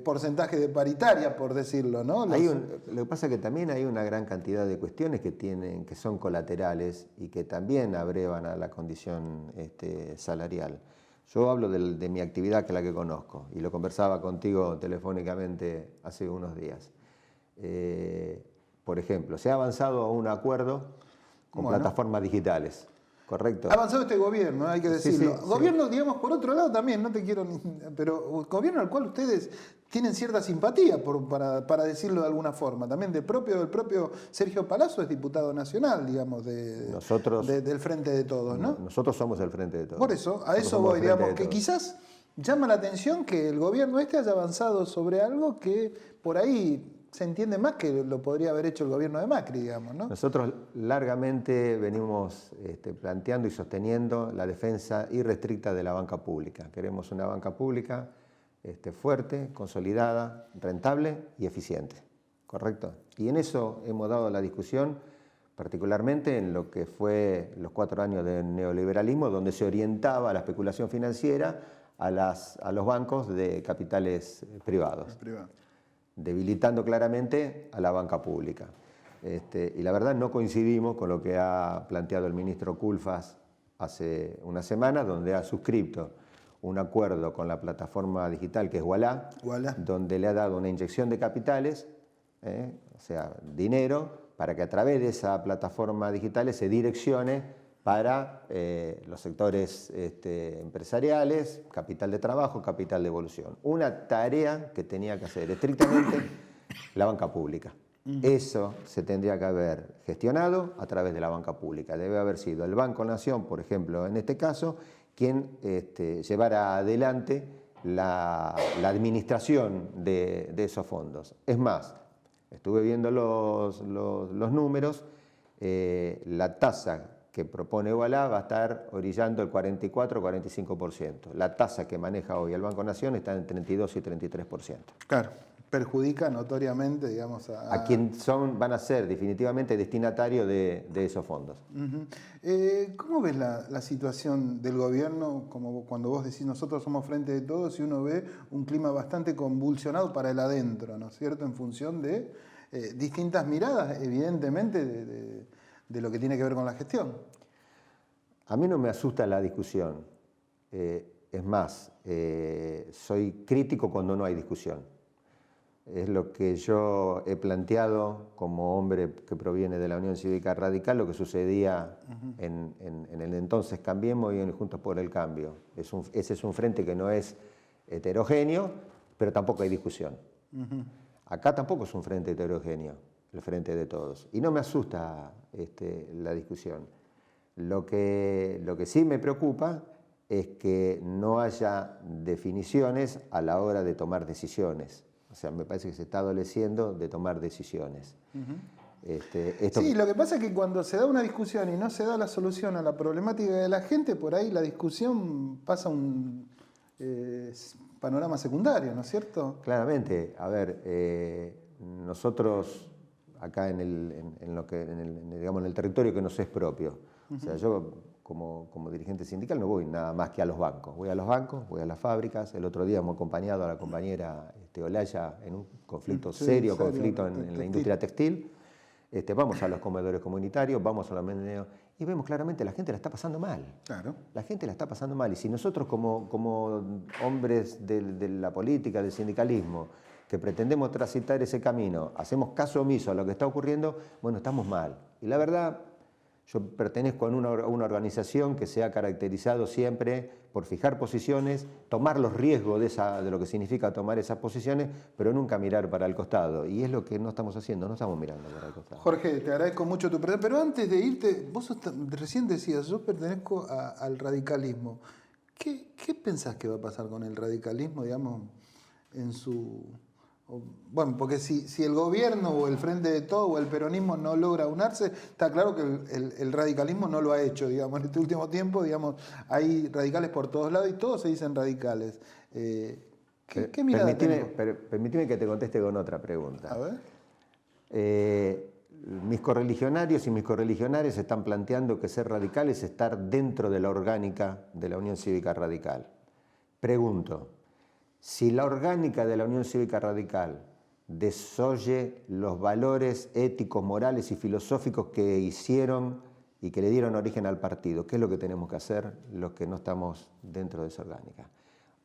porcentajes de paritaria, por decirlo, ¿no? Lo que pasa es que también hay una gran cantidad de cuestiones que son colaterales y que también abrevan a la condición salarial. Yo hablo de mi actividad, que es la que conozco, y lo conversaba contigo telefónicamente hace unos días. Por ejemplo, se ha avanzado a un acuerdo con plataformas digitales. Correcto. Ha avanzado este gobierno, hay que decirlo. Sí. Gobierno, digamos, por otro lado también, no te quiero pero gobierno al cual ustedes tienen cierta simpatía, para decirlo de alguna forma. También del propio Sergio Palazzo es diputado nacional, digamos, del Frente de Todos, ¿no? Nosotros somos el Frente de Todos. Por eso, a eso voy, digamos, que quizás llama la atención que el gobierno haya avanzado sobre algo que por ahí se entiende más que lo podría haber hecho el gobierno de Macri, digamos, ¿no? Nosotros largamente venimos planteando y sosteniendo la defensa irrestricta de la banca pública. Queremos una banca pública fuerte, consolidada, rentable y eficiente, ¿correcto? Y en eso hemos dado la discusión, particularmente en lo que fue los 4 años del neoliberalismo, donde se orientaba la especulación financiera a los bancos de capitales privados. Debilitando claramente a la banca pública. Y la verdad no coincidimos con lo que ha planteado el ministro Culfas hace una semana, donde ha suscrito un acuerdo con la plataforma digital que es Ualá, donde le ha dado una inyección de capitales, o sea, dinero, para que a través de esa plataforma digital se direccione para los sectores empresariales, capital de trabajo, capital de evolución. Una tarea que tenía que hacer estrictamente la banca pública. Eso se tendría que haber gestionado a través de la banca pública. Debe haber sido el Banco Nación, por ejemplo, en este caso, quien llevara adelante la administración de esos fondos. Es más, Estuve viendo los números, la tasa que propone Ualá va a estar orillando el 44-45%. La tasa que maneja hoy el Banco Nación está en 32 y 33%. Claro, perjudica notoriamente, digamos, a quien van a ser definitivamente destinatarios de esos fondos. ¿Cómo ves la situación del gobierno, como cuando vos decís nosotros somos frente de todos, y uno ve un clima bastante convulsionado para el adentro, ¿no es cierto?, en función de distintas miradas, evidentemente, de lo que tiene que ver con la gestión? A mí no me asusta la discusión. Es más, soy crítico cuando no hay discusión. Es lo que yo he planteado como hombre que proviene de la Unión Cívica Radical, lo que sucedía en el entonces Cambiemos y en Juntos por el Cambio. Ese es un frente que no es heterogéneo, pero tampoco hay discusión. Acá tampoco es un frente heterogéneo, el frente de todos. Y no me asusta la discusión. Lo que sí me preocupa es que no haya definiciones a la hora de tomar decisiones. O sea, me parece que se está adoleciendo de tomar decisiones. Sí, lo que pasa es que cuando se da una discusión y no se da la solución a la problemática de la gente, por ahí la discusión pasa a un panorama secundario, ¿no es cierto? Claramente. A ver, nosotros acá en el territorio que nos es propio, o sea, yo como dirigente sindical no voy nada más que a los bancos. Voy a los bancos, voy a las fábricas. El otro día hemos acompañado a la compañera Olaya en un conflicto serio en la industria textil. Vamos a los comedores comunitarios, vamos a los menús y vemos claramente la gente la está pasando mal. Claro. La gente la está pasando mal. Y si nosotros como hombres de la política, del sindicalismo, que pretendemos transitar ese camino, hacemos caso omiso a lo que está ocurriendo, bueno, estamos mal. Y la verdad, yo pertenezco a una organización que se ha caracterizado siempre por fijar posiciones, tomar los riesgos de lo que significa tomar esas posiciones, pero nunca mirar para el costado. Y es lo que no estamos haciendo, no estamos mirando para el costado. Jorge, te agradezco mucho tu presencia, pero antes de irte, vos recién decías, yo pertenezco al radicalismo. ¿Qué pensás que va a pasar con el radicalismo, digamos, en su... Bueno, porque si el gobierno o el Frente de Todos o el peronismo no logra unirse, está claro que el radicalismo no lo ha hecho, digamos, en este último tiempo, digamos, hay radicales por todos lados y todos se dicen radicales. ¿Qué mirada tenés? Permitime que te conteste con otra pregunta. A ver. Mis correligionarios y mis correligionarias están planteando que ser radical es estar dentro de la orgánica de la Unión Cívica Radical. Pregunto, si la orgánica de la Unión Cívica Radical desoye los valores éticos, morales y filosóficos que hicieron y que le dieron origen al partido, ¿qué es lo que tenemos que hacer los que no estamos dentro de esa orgánica?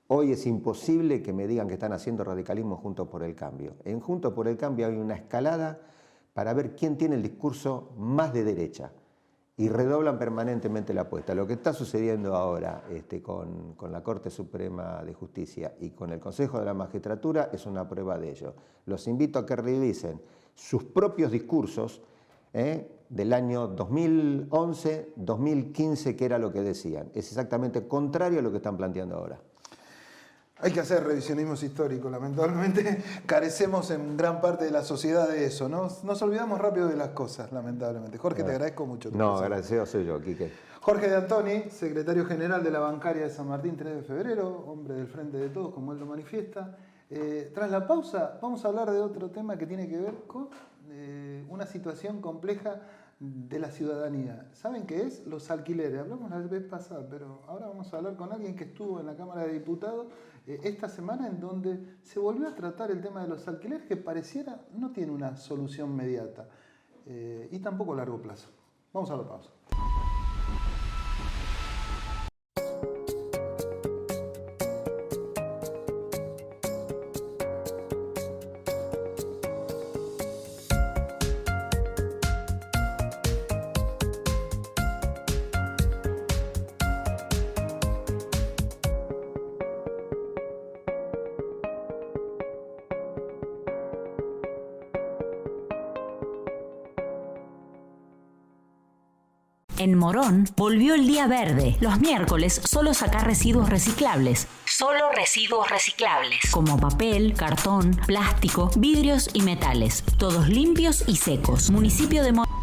Hoy es imposible que me digan que están haciendo radicalismo Juntos por el Cambio. En Juntos por el Cambio hay una escalada para ver quién tiene el discurso más de derecha. Y redoblan permanentemente la apuesta. Lo que está sucediendo ahora con la Corte Suprema de Justicia y con el Consejo de la Magistratura es una prueba de ello. Los invito a que revisen sus propios discursos del año 2011, 2015, que era lo que decían. Es exactamente contrario a lo que están planteando ahora. Hay que hacer revisionismos históricos, lamentablemente carecemos en gran parte de la sociedad de eso, ¿no? Nos olvidamos rápido de las cosas, lamentablemente. Jorge, te agradezco mucho. No, agradecido soy yo, Quique. Jorge de Antoni, secretario general de la Bancaria de San Martín, 3 de febrero, hombre del Frente de Todos, como él lo manifiesta. Tras la pausa, vamos a hablar de otro tema que tiene que ver con una situación compleja de la ciudadanía. ¿Saben qué es? Los alquileres. Hablamos la vez pasada, pero ahora vamos a hablar con alguien que estuvo en la Cámara de Diputados esta semana, en donde se volvió a tratar el tema de los alquileres, que pareciera no tiene una solución inmediata y tampoco a largo plazo. Vamos a la pausa. En Morón volvió el día verde. Los miércoles solo sacar residuos reciclables. Solo residuos reciclables. Como papel, cartón, plástico, vidrios y metales. Todos limpios y secos. Municipio de Morón.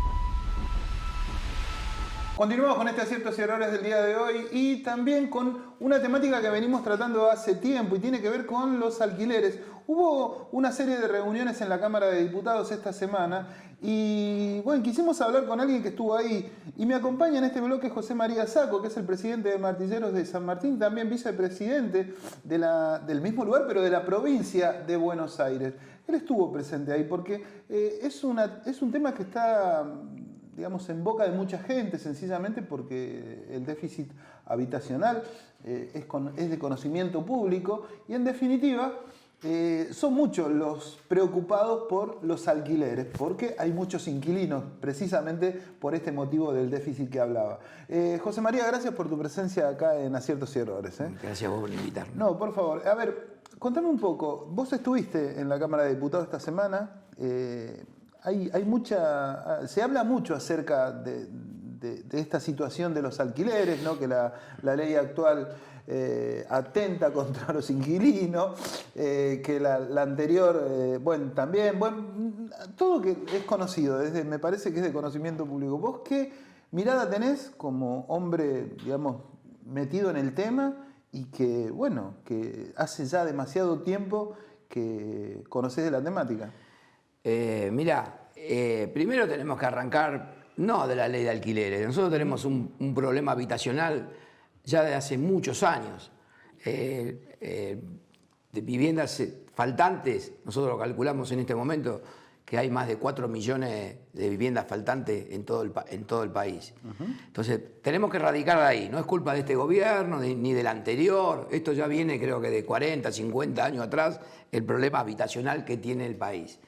Continuamos con este aciertos y errores del día de hoy y también con una temática que venimos tratando hace tiempo y tiene que ver con los alquileres. Hubo una serie de reuniones en la Cámara de Diputados esta semana y bueno, quisimos hablar con alguien que estuvo ahí y me acompaña en este bloque José María Sacco, que es el presidente de Martilleros de San Martín, también vicepresidente del mismo lugar, pero de la provincia de Buenos Aires. Él estuvo presente ahí porque es un tema que está, digamos, en boca de mucha gente, sencillamente porque el déficit habitacional es de conocimiento público y, en definitiva, son muchos los preocupados por los alquileres, porque hay muchos inquilinos, precisamente por este motivo del déficit que hablaba. José María, gracias por tu presencia acá en Aciertos y Errores. Gracias a vos por invitarme. No, por favor. A ver, contame un poco. Vos estuviste en la Cámara de Diputados esta semana. Se habla mucho acerca de esta situación de los alquileres, ¿no? Que la ley actual atenta contra los inquilinos, que la anterior, también, todo que es conocido, me parece que es de conocimiento público. ¿Vos qué mirada tenés como hombre, digamos, metido en el tema y que hace ya demasiado tiempo que conocés de la temática? Primero tenemos que arrancar no de la ley de alquileres. Nosotros tenemos un problema habitacional ya de hace muchos años. De viviendas faltantes, nosotros lo calculamos en este momento que hay más de 4 millones de viviendas faltantes en todo el país. Entonces, tenemos que erradicar de ahí. No es culpa de este gobierno ni del anterior. Esto ya viene, creo que de 40, 50 años atrás, el problema habitacional que tiene el país.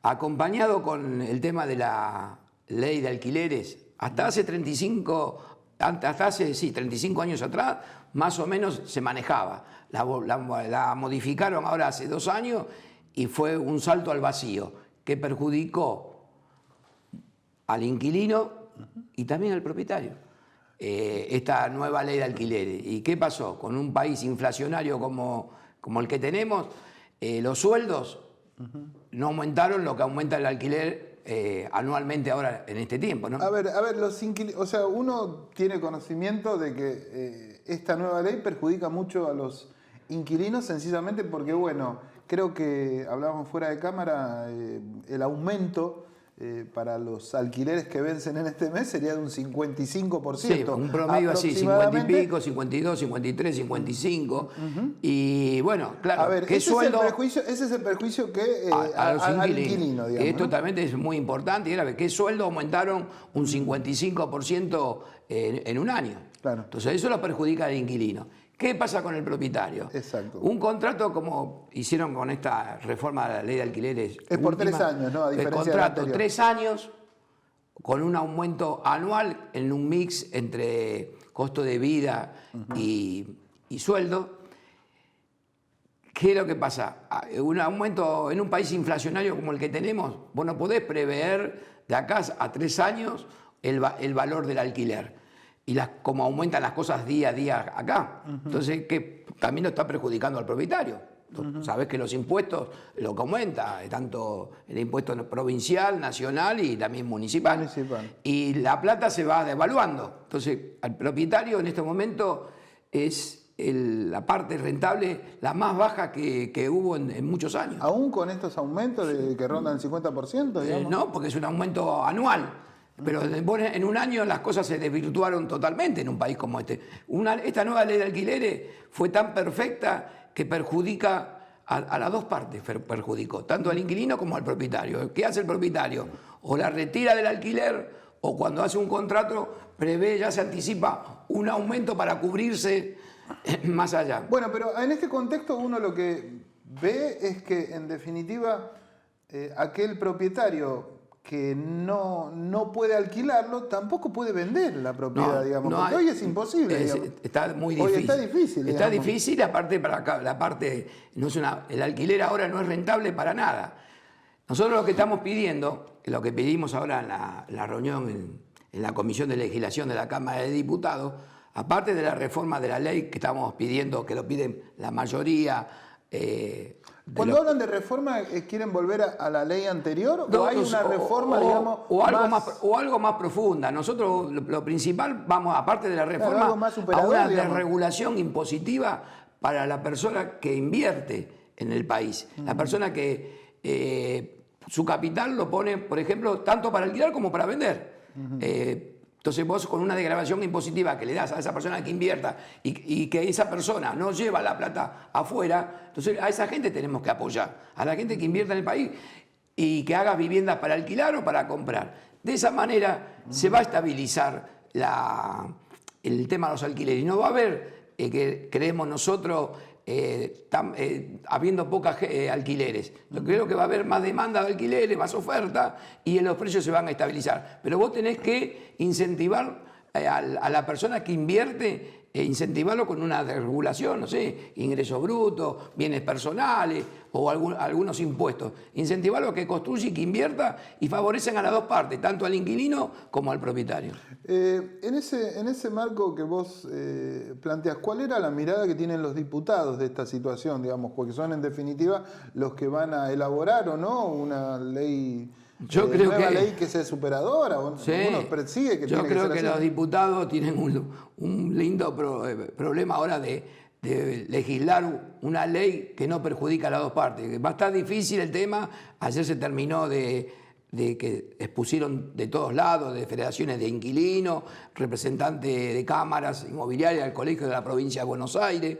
Acompañado con el tema de la ley de alquileres, hasta hace 35 años atrás, más o menos se manejaba. La modificaron ahora hace 2 años y fue un salto al vacío que perjudicó al inquilino y también al propietario. Esta nueva ley de alquileres. ¿Y qué pasó? Con un país inflacionario como el que tenemos, los sueldos no aumentaron lo que aumenta el alquiler anualmente ahora en este tiempo, ¿no? A ver, los inquilinos, o sea, uno tiene conocimiento de que esta nueva ley perjudica mucho a los inquilinos sencillamente porque, creo que hablábamos fuera de cámara, el aumento para los alquileres que vencen en este mes sería de un 55%. Sí, un promedio así, 50 y pico, 52, 53, 55. Y claro, a ver, ¿qué sueldo? Ese es el perjuicio que al inquilino, digamos. Esto también es muy importante y grave. ¿Qué sueldo aumentaron un 55% en un año? Claro. Entonces eso lo perjudica al inquilino. ¿Qué pasa con el propietario? Exacto. Un contrato como hicieron con esta reforma de la ley de alquileres. Es por 3 años, ¿no? A diferencia el contrato, del anterior. 3 años, con un aumento anual en un mix entre costo de vida y sueldo. ¿Qué es lo que pasa? Un aumento en un país inflacionario como el que tenemos, vos no podés prever de acá a 3 años el valor del alquiler. Y como aumentan las cosas día a día acá. Entonces, que también lo está perjudicando al propietario. Sabés que los impuestos, lo que aumenta, tanto el impuesto provincial, nacional y también municipal. Y la plata se va devaluando. Entonces, al propietario en este momento es la parte rentable la más baja que hubo en muchos años. ¿Aún con estos aumentos que rondan el 50%? Digamos? No, porque es un aumento anual. Pero en un año las cosas se desvirtuaron totalmente en un país como este. Esta nueva ley de alquileres fue tan perfecta que perjudica a las dos partes, perjudicó, tanto al inquilino como al propietario. ¿Qué hace el propietario? O la retira del alquiler o cuando hace un contrato prevé, ya se anticipa un aumento para cubrirse más allá. Bueno, pero en este contexto uno lo que ve es que en definitiva aquel propietario que no puede alquilarlo, tampoco puede vender la propiedad, digamos. Porque hoy es imposible. Está muy difícil. Hoy está difícil. Está difícil, aparte el alquiler ahora no es rentable para nada. Nosotros lo que estamos pidiendo, lo que pedimos ahora en la reunión en la Comisión de Legislación de la Cámara de Diputados, aparte de la reforma de la ley que estamos pidiendo, que lo piden la mayoría. Cuando hablan de reforma, ¿quieren volver a la ley anterior? ¿O hay una reforma, digamos, o algo más profunda? Nosotros lo principal, vamos, aparte de la reforma, algo más superador, a una digamos, desregulación impositiva para la persona que invierte en el país. La persona que su capital lo pone, por ejemplo, tanto para alquilar como para vender. Entonces vos con una desgravación impositiva que le das a esa persona que invierta y que esa persona no lleva la plata afuera, entonces a esa gente tenemos que apoyar, a la gente que invierta en el país y que haga viviendas para alquilar o para comprar. De esa manera se va a estabilizar el tema de los alquileres. Y no va a haber, que creemos nosotros, habiendo pocos alquileres. Yo creo que va a haber más demanda de alquileres, más oferta y los precios se van a estabilizar. Pero vos tenés que incentivar a la persona que invierte, incentivarlo con una desregulación, no sé, ingresos brutos, bienes personales o algunos impuestos. Incentivarlo a que construya y que invierta y favorecen a las dos partes, tanto al inquilino como al propietario. En ese marco que vos planteas, ¿cuál era la mirada que tienen los diputados de esta situación, digamos? Porque son en definitiva los que van a elaborar o no una ley, nueva ley que sea superadora, o sí, uno persigue que yo tiene creo que que ser los así. diputados tienen un lindo problema ahora de legislar una ley que no perjudica a las dos partes. Va a estar difícil el tema. Ayer se terminó de que expusieron de todos lados, de federaciones de inquilinos, representantes de cámaras inmobiliarias, del Colegio de la Provincia de Buenos Aires.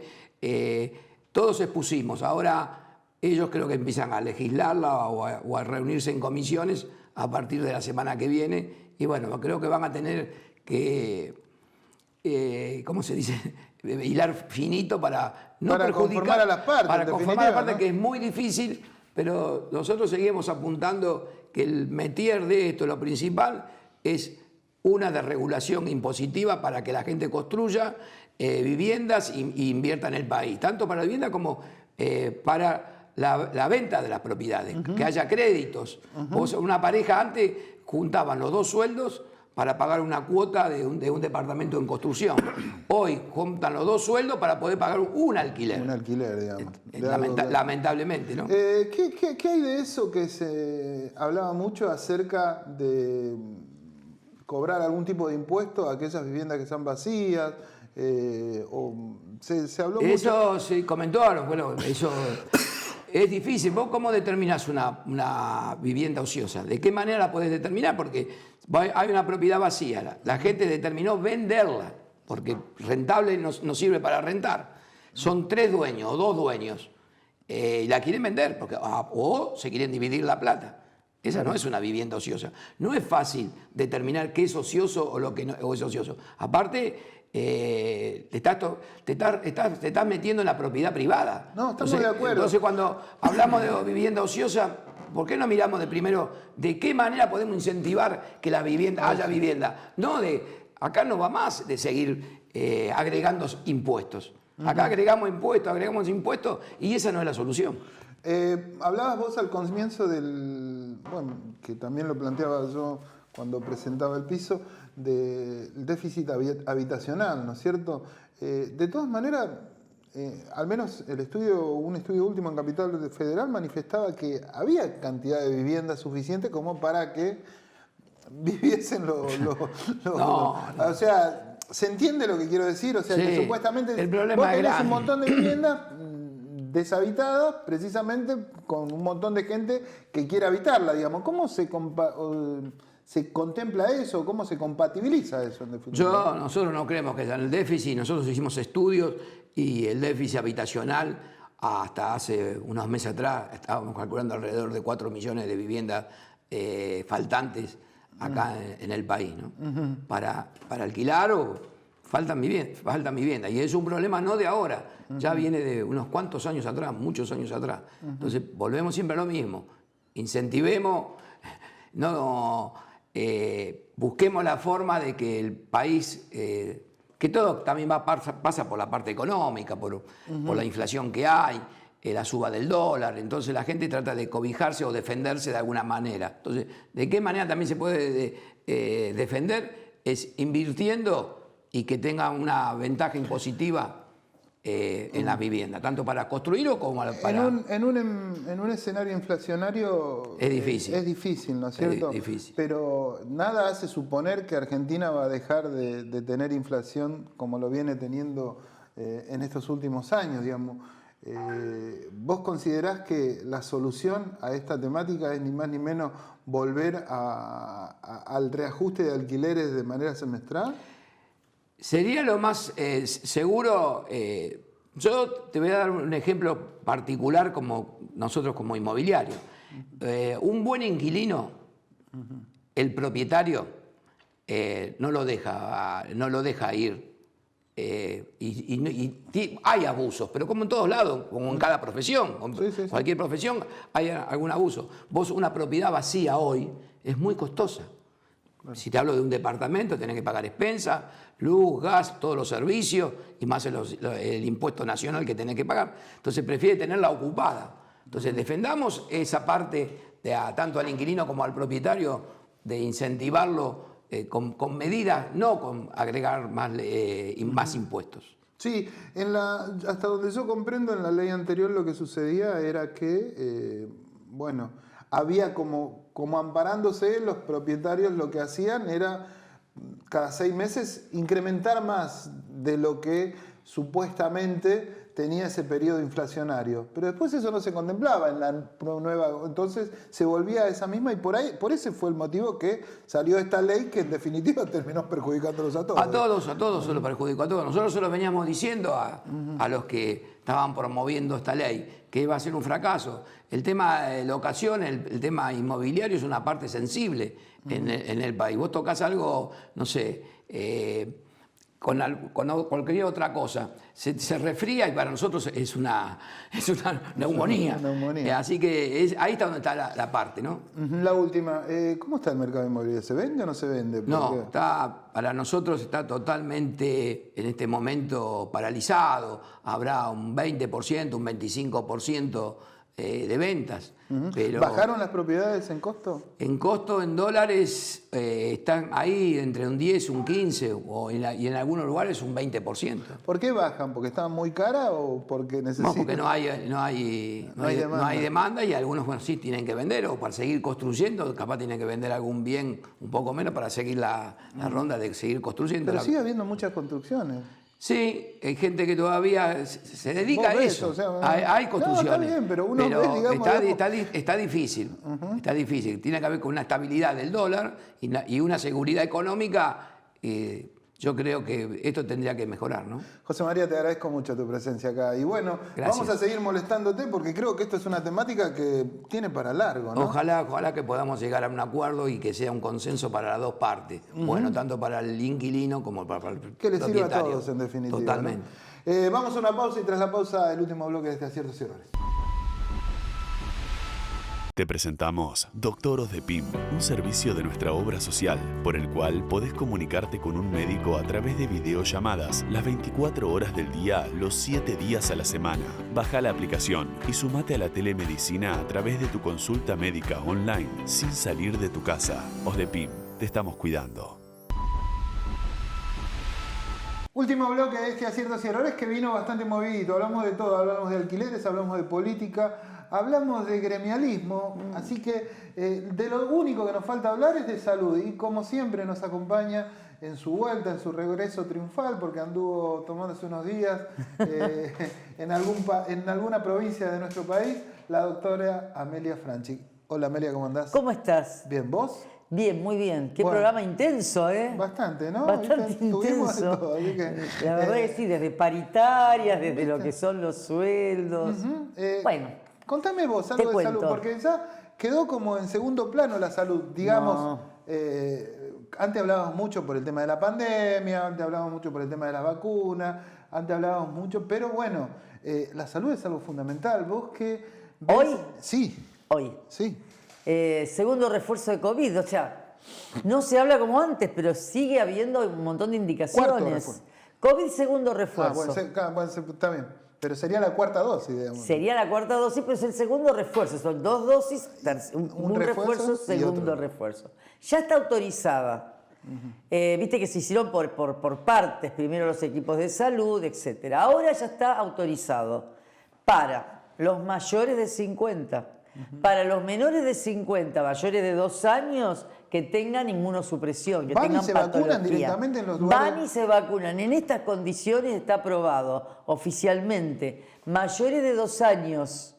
Todos expusimos. Ahora ellos creo que empiezan a legislarla o a reunirse en comisiones a partir de la semana que viene. Y bueno, creo que van a tener que, ¿cómo se dice?, hilar finito para no perjudicar, conformar a las partes. Para conformar a las partes, ¿no? que es muy difícil, pero nosotros seguimos apuntando que el métier de esto, lo principal, es una desregulación impositiva para que la gente construya viviendas y invierta en el país, tanto para la vivienda como para la venta de las propiedades, que haya créditos. Una pareja antes juntaban los dos sueldos para pagar una cuota de un departamento en construcción. Hoy juntan los dos sueldos para poder pagar un alquiler. Un alquiler, digamos. Lamentablemente, ¿no? ¿Qué hay de eso que se hablaba mucho acerca de cobrar algún tipo de impuesto a aquellas viviendas que están vacías? Se habló mucho. Eso se comentó, bueno, eso es difícil. ¿Vos cómo determinás una vivienda ociosa? ¿De qué manera la podés determinar? Porque hay una propiedad vacía, la gente determinó venderla, porque rentable no sirve para rentar. Son 3 dueños o 2 dueños y la quieren vender, o se quieren dividir la plata. Esa no es una vivienda ociosa. No es fácil determinar qué es ocioso o lo que no es ocioso. Aparte, te estás metiendo en la propiedad privada. No, estamos de acuerdo. Entonces, cuando hablamos de vivienda ociosa, ¿por qué no miramos de primero de qué manera podemos incentivar que la vivienda haya vivienda? No acá no va más de seguir agregando impuestos. Acá agregamos impuestos y esa no es la solución. Hablabas vos al comienzo bueno, que también lo planteaba yo cuando presentaba el piso, del déficit habitacional, ¿no es cierto? De todas maneras, al menos un estudio último en Capital Federal manifestaba que había cantidad de viviendas suficiente como para que viviesen No. O sea, ¿se entiende lo que quiero decir? O sea, Sí, que supuestamente el problema vos es tenés grande. un montón de viviendas deshabitadas precisamente con un montón de gente que quiere habitarla, digamos. ¿Cómo se contempla eso? ¿Cómo se compatibiliza eso en definitiva? Nosotros no creemos que sea el déficit. Nosotros hicimos estudios y el déficit habitacional hasta hace unos meses atrás estábamos calculando alrededor de 4 millones de viviendas faltantes acá en el país, ¿no? Para alquilar o faltan viviendas. Y es un problema no de ahora, ya viene de unos cuantos años atrás, muchos años atrás. Entonces volvemos siempre a lo mismo. Incentivemos, busquemos la forma de que el país, que todo también pasa por la parte económica, por la inflación que hay, la suba del dólar. Entonces la gente trata de cobijarse o defenderse de alguna manera. Entonces, ¿de qué manera también se puede defender? es invirtiendo y que tenga una ventaja impositiva en la vivienda, tanto para construir o como para... En un escenario inflacionario es difícil. Es difícil, ¿no es cierto? Es difícil. Pero nada hace suponer que Argentina va a dejar de tener inflación como lo viene teniendo en estos últimos años, digamos. ¿Vos considerás que la solución a esta temática es ni más ni menos volver al reajuste de alquileres de manera semestral? Sería lo más seguro. Yo te voy a dar un ejemplo particular como nosotros como inmobiliario. Un buen inquilino, el propietario, no lo deja ir. Hay abusos, pero como en todos lados, como en cada profesión, cualquier profesión hay algún abuso. Vos una propiedad vacía hoy es muy costosa. Si te hablo de un departamento, tenés que pagar expensas, luz, gas, todos los servicios y más el impuesto nacional que tenés que pagar. Entonces prefiere tenerla ocupada. Entonces defendamos esa parte tanto al inquilino como al propietario de incentivarlo con medidas, no con agregar más impuestos. Sí, hasta donde yo comprendo, en la ley anterior lo que sucedía era que, había como amparándose, los propietarios lo que hacían era cada 6 meses incrementar más de lo que supuestamente tenía ese periodo inflacionario. Pero después eso no se contemplaba en la nueva, entonces se volvía a esa misma y por ese fue el motivo que salió esta ley que en definitiva terminó perjudicándolos a todos. A todos se lo perjudicó a todos. Nosotros se lo veníamos diciendo a los que estaban promoviendo esta ley, que iba a ser un fracaso. El tema de locación, el tema inmobiliario es una parte sensible en el país. Vos tocás algo, no sé, con cualquier otra cosa, se resfría y para nosotros es una neumonía. Así que ahí está donde está la parte, ¿no? La última, ¿cómo está el mercado inmobiliario? ¿Se vende o no se vende? No, para nosotros está totalmente en este momento paralizado. Habrá un 20%, un 25% de ventas. Pero ¿bajaron las propiedades en costo? En costo, en dólares, están ahí entre un 10, un 15 y en algunos lugares un 20%. ¿Por qué bajan? ¿Porque estaban muy caras o porque necesitan? No, porque no hay demanda y algunos sí tienen que vender o para seguir construyendo, capaz tienen que vender algún bien un poco menos para seguir la ronda de seguir construyendo. Pero sigue habiendo muchas construcciones. Sí, hay gente que todavía se dedica a eso. Hay construcciones. No, está bien, pero uno pero ve, digamos, está difícil. Está difícil. Tiene que haber con una estabilidad del dólar y una seguridad económica. Yo creo que esto tendría que mejorar, ¿no? José María, te agradezco mucho tu presencia acá. Y bueno, gracias. Vamos a seguir molestándote porque creo que esto es una temática que tiene para largo, ¿no? Ojalá que podamos llegar a un acuerdo y que sea un consenso para las dos partes. Bueno, tanto para el inquilino como para el propietario. Que le sirva a todos, en definitiva. Totalmente. ¿No? Vamos a una pausa y tras la pausa el último bloque de este Aciertos y Errores. Te presentamos Doctoros de PIM, un servicio de nuestra obra social, por el cual podés comunicarte con un médico a través de videollamadas las 24 horas del día, los 7 días a la semana. Baja la aplicación y sumate a la telemedicina a través de tu consulta médica online, sin salir de tu casa. OSDEPIM, te estamos cuidando. Último bloque de este Aciertos y Errores que vino bastante movidito. Hablamos de todo, hablamos de alquileres, hablamos de política, hablamos de gremialismo, así que de lo único que nos falta hablar es de salud. Y como siempre nos acompaña en su vuelta, en su regreso triunfal, porque anduvo tomándose unos días en alguna provincia de nuestro país, la doctora Amelia Franchi. Hola Amelia, ¿cómo andás? ¿Cómo estás? Bien, ¿vos? Bien, muy bien. Qué programa intenso, ¿eh? Bastante, ¿no? Bastante intenso. De todo, así que, la verdad que sí, desde paritarias, desde lo que son los sueldos. Bueno. Contame vos algo de salud, porque ya quedó como en segundo plano la salud. Digamos, antes hablábamos mucho por el tema de la pandemia, antes hablábamos mucho por el tema de las vacunas, antes hablábamos mucho, pero bueno, la salud es algo fundamental. ¿Vos qué ves? ¿Hoy? Sí. Hoy. Sí. Segundo refuerzo de COVID, o sea, no se habla como antes, pero sigue habiendo un montón de indicaciones. COVID, segundo refuerzo. Bueno, está bien, pero sería la cuarta dosis, digamos. Sería la cuarta dosis, pero es el segundo refuerzo. Son 2 dosis, un refuerzo, segundo refuerzo. Ya está autorizada Viste que se hicieron por partes, primero los equipos de salud, etc. Ahora ya está autorizado para los mayores de 50, para los menores de 50, mayores de 2 años, que tengan inmunosupresión, que tengan se patología. vacunan directamente en los lugares. Van y se vacunan. En estas condiciones está aprobado oficialmente. Mayores de 2 años,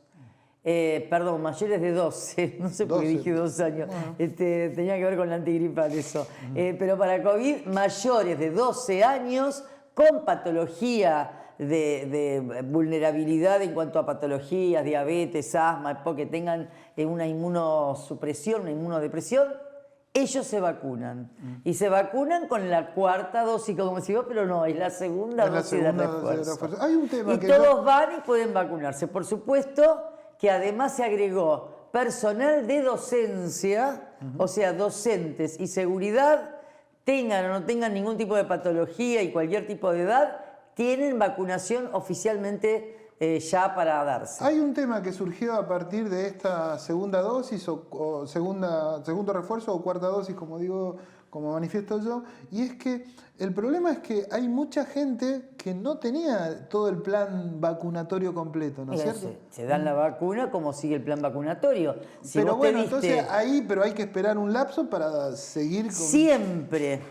mayores de 12, no sé por qué dije 2 años, tenía que ver con la antigripal eso. Pero para COVID, mayores de 12 años con patología de vulnerabilidad en cuanto a patologías, diabetes, asma, porque tengan una inmunosupresión, una inmunodepresión, ellos se vacunan. Y se vacunan con la 4ª dosis, como decía, pero no, es la segunda dosis de refuerzo. Hay un tema y todos van y pueden vacunarse. Por supuesto que además se agregó personal de docencia, o sea, docentes y seguridad, tengan o no tengan ningún tipo de patología y cualquier tipo de edad, tienen vacunación oficialmente ya para darse. Hay un tema que surgió a partir de esta segunda dosis o segundo refuerzo o 4ª dosis, como digo, como manifiesto yo, y es que el problema es que hay mucha gente que no tenía todo el plan vacunatorio completo, ¿no es cierto? Se dan la vacuna como sigue el plan vacunatorio. Si pero vos bueno, entonces ahí hay que esperar un lapso para seguir con... Siempre,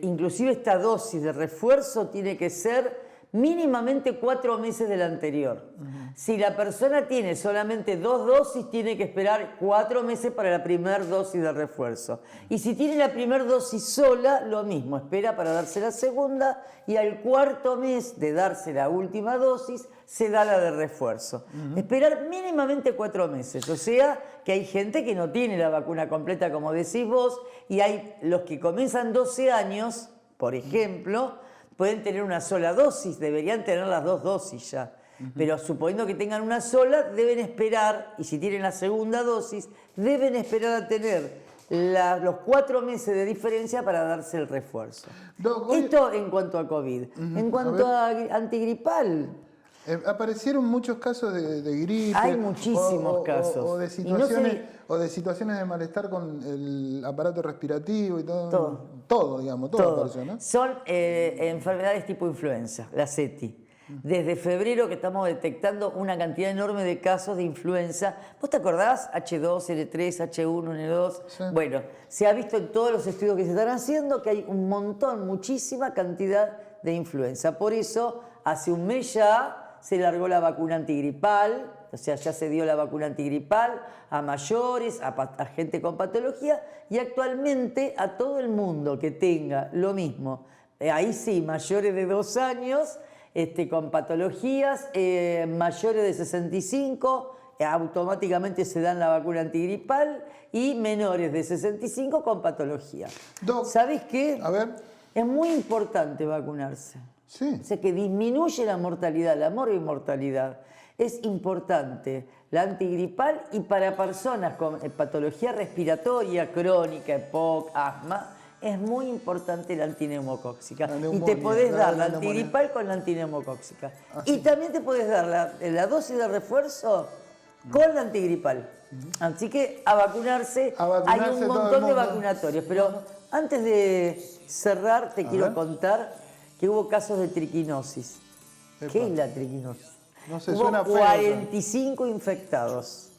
inclusive esta dosis de refuerzo tiene que ser mínimamente 4 meses de la anterior. Si la persona tiene solamente 2 dosis, tiene que esperar 4 meses para la primera dosis de refuerzo. Y si tiene la primera dosis sola, lo mismo, espera para darse la segunda y al 4º mes de darse la última dosis, se da la de refuerzo. Esperar mínimamente 4 meses, o sea que hay gente que no tiene la vacuna completa, como decís vos, y hay los que comienzan 12 años, por ejemplo, pueden tener una sola dosis, deberían tener las 2 dosis ya. Pero suponiendo que tengan una sola, deben esperar, y si tienen la segunda dosis, deben esperar a tener los 4 meses de diferencia para darse el refuerzo. Esto en cuanto a COVID. En cuanto a antigripal... aparecieron muchos casos de gripe. Hay muchísimos casos. O de situaciones de malestar con el aparato respirativo y todo. Todo, digamos, todo apareció, ¿no? Son enfermedades tipo influenza, la CETI. Desde febrero que estamos detectando una cantidad enorme de casos de influenza. ¿Vos te acordás? H2, N3, H1, N2. Sí. Bueno, se ha visto en todos los estudios que se están haciendo que hay un montón, muchísima cantidad de influenza. Por eso, hace un mes ya se largó la vacuna antigripal, o sea, ya se dio la vacuna antigripal a mayores, a gente con patología y actualmente a todo el mundo que tenga lo mismo. Ahí sí, mayores de 2 años, con patologías, mayores de 65, automáticamente se dan la vacuna antigripal y menores de 65 con patología. ¿Sabés qué? A ver. Es muy importante vacunarse. Sí. O sea, que disminuye la mortalidad, la morbimortalidad. Es importante la antigripal y para personas con patología respiratoria crónica, EPOC, asma, es muy importante la antineumocóxica. Y te podés dar la antigripal con la antineumocóxica. Y también te podés dar la dosis de refuerzo con la antigripal. Así que a vacunarse hay un montón de vacunatorios. Pero antes de cerrar, te quiero contar que hubo casos de triquinosis. ¿Qué es la triquinosis? No sé, hubo suena feo. 45 infectados.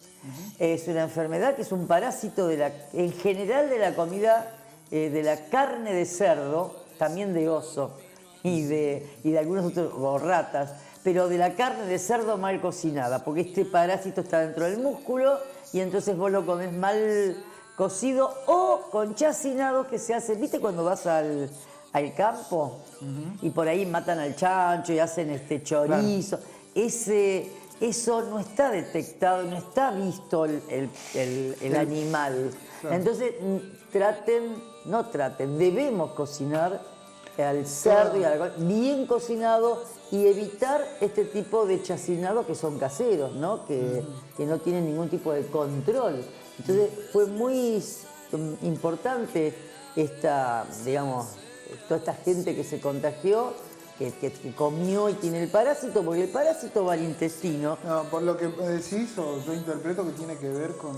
Es una enfermedad que es un parásito en general de la comida, de la carne de cerdo, también de oso y de algunos otros, o ratas, pero de la carne de cerdo mal cocinada, porque este parásito está dentro del músculo y entonces vos lo comés mal cocido o con chacinados que se hacen, ¿viste cuando vas al campo y por ahí matan al chancho y hacen chorizo? Claro. Eso no está detectado, no está visto el animal. Claro. Entonces debemos cocinar al cerdo y al bien cocinado y evitar este tipo de chacinados que son caseros, ¿no? Que no tienen ningún tipo de control. Entonces fue muy importante toda esta gente que se contagió, que comió y tiene el parásito, porque el parásito va al intestino. No, por lo que decís, yo interpreto que tiene que ver con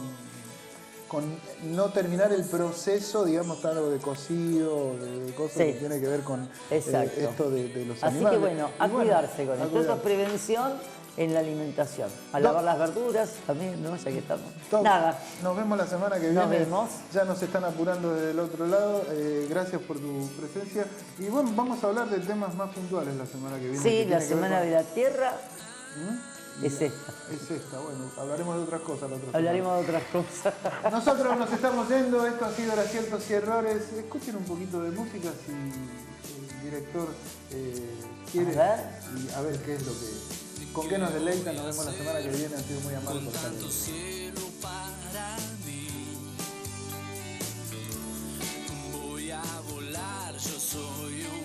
no terminar el proceso, digamos, algo de cocido, de cosas que tiene que ver con esto de los animales. Así que bueno, a cuidarse con esto. Esto es prevención en la alimentación. A lavar las verduras también, ¿no? Ya que estamos. Nada. Nos vemos la semana que viene. Nos vemos. Ya nos están apurando desde el otro lado. Gracias por tu presencia. Y bueno, vamos a hablar de temas más puntuales la semana que viene. Sí, la Semana de la Tierra es esta. Es esta, bueno, hablaremos de otras cosas la otra semana. Hablaremos de otras cosas. Nosotros nos estamos yendo, esto ha sido Aciertos y Errores. Escuchen un poquito de música si el director quiere. Y a ver qué es lo que... ¿Con qué nos deleitan? Nos vemos la semana que viene. Han sido muy amables por estar aquí. Cielo para mí. Voy a volar, yo soy un